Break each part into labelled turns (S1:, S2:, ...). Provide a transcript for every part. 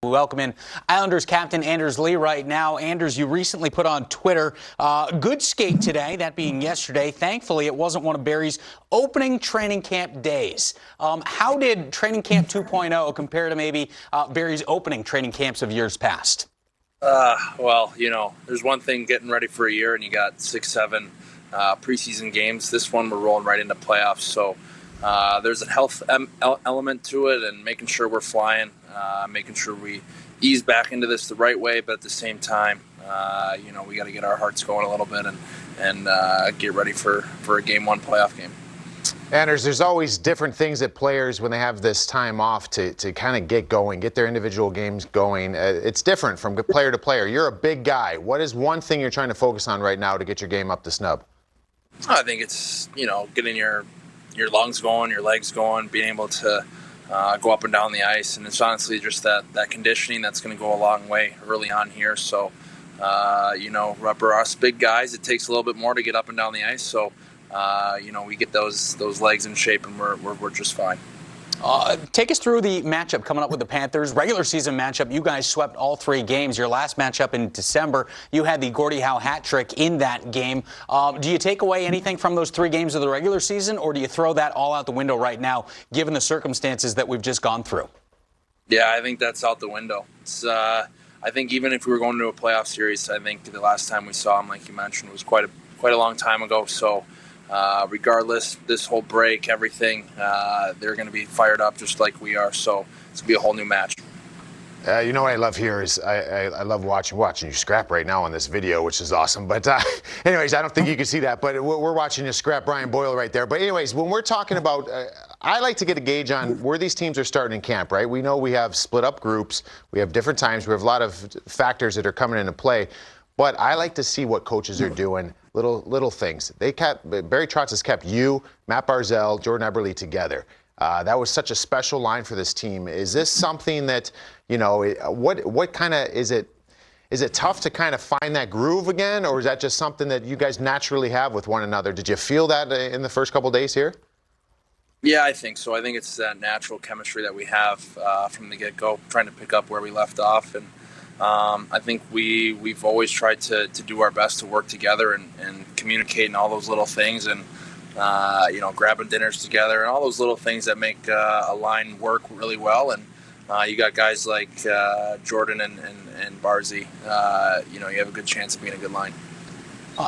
S1: We welcome in Islanders captain Anders Lee right now. Anders, you recently put on Twitter, good skate today, that being yesterday. Thankfully, it wasn't one of Barrie's opening training camp days. How did training camp 2.0 compare to maybe Barrie's opening training camps of years past?
S2: Well, you know, there's one thing getting ready for a year and you got 6-7 preseason games. This one we're rolling right into playoffs. So there's a health element to it and making sure we're flying, making sure we ease back into this the right way. But at the same time, you know, we got to get our hearts going a little bit and get ready for a game one playoff game.
S3: Anders, there's always different things that players, when they have this time off to kind of get going, get their individual games going. It's different from player to player. You're a big guy. What is one thing you're trying to focus on right now to get your game up to snub?
S2: I think it's, you know, getting your lungs going, your legs going, being able to go up and down the ice. And it's honestly just that conditioning that's going to go a long way early on here. So, you know, Rupp or us big guys, it takes a little bit more to get up and down the ice. So, you know, we get those legs in shape and we're just fine.
S1: Take us through the matchup coming up with the Panthers. Regular season matchup, you guys swept all 3 games. Your last matchup in December, you had the Gordie Howe hat trick in that game. Do you take away anything from those 3 games of the regular season, or do you throw that all out the window right now, given the circumstances that we've just gone through?
S2: Yeah, I think that's out the window. It's, I think even if we were going to a playoff series, I think the last time we saw him, like you mentioned, was quite a long time ago. So regardless, this whole break, everything, they're going to be fired up just like we are. So it's going to be a whole new match.
S3: You know what I love here is I love watching you scrap right now on this video, which is awesome. But anyways, I don't think you can see that, but we're watching you scrap Brian Boyle right there. But anyways, when we're talking about, I like to get a gauge on where these teams are starting in camp, right? We know we have split up groups. We have different times. We have a lot of factors that are coming into play. But I like to see what coaches are doing, little things. Barry Trotz has kept you, Matt Barzal, Jordan Eberle together. That was such a special line for this team. Is this something that, you know, what kind of is it tough to kind of find that groove again, or is that just something that you guys naturally have with one another? Did you feel that in the first couple days here?
S2: Yeah, I think so. I think it's that natural chemistry that we have from the get-go, trying to pick up where we left off. And I think we've always tried to do our best to work together and communicate and all those little things, and you know, grabbing dinners together and all those little things that make a line work really well. And you got guys like Jordan and Barzy, you know, you have a good chance of being a good line.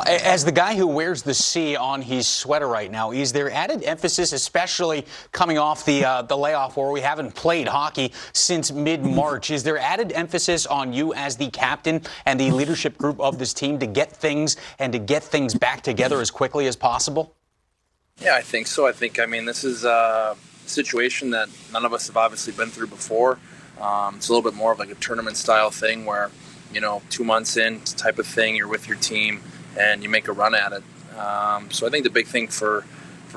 S1: As the guy who wears the C on his sweater right now, is there added emphasis, especially coming off the layoff where we haven't played hockey since mid-March? Is there added emphasis on you as the captain and the leadership group of this team to get things back together as quickly as possible?
S2: Yeah, I think so. I mean, this is a situation that none of us have obviously been through before. It's a little bit more of like a tournament-style thing where, you know, 2 months in type of thing, you're with your team and you make a run at it. So I think the big thing for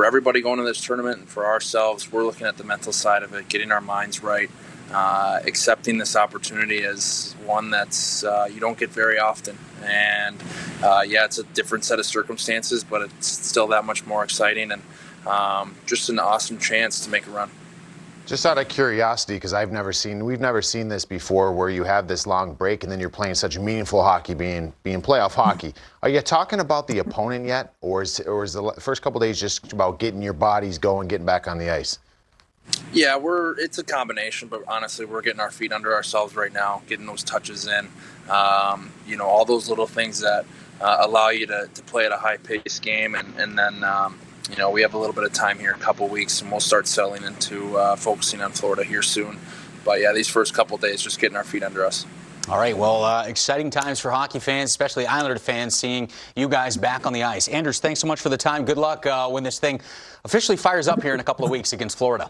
S2: everybody going to this tournament and for ourselves, we're looking at the mental side of it, getting our minds right, accepting this opportunity as one that's you don't get very often. And yeah, it's a different set of circumstances, but it's still that much more exciting and just an awesome chance to make a run.
S3: Just out of curiosity, because we've never seen this before, where you have this long break and then you're playing such meaningful hockey, being playoff hockey. Are you talking about the opponent yet, or is the first couple of days just about getting your bodies going, getting back on the ice?
S2: Yeah, it's a combination, but honestly, we're getting our feet under ourselves right now, getting those touches in. You know, all those little things that allow you to play at a high-paced game, and then you know, we have a little bit of time here, a couple weeks, and we'll start settling into focusing on Florida here soon. But yeah, these first couple of days, just getting our feet under us.
S1: All right, well, exciting times for hockey fans, especially Islander fans, seeing you guys back on the ice. Anders, thanks so much for the time. Good luck when this thing officially fires up here in a couple of weeks against Florida.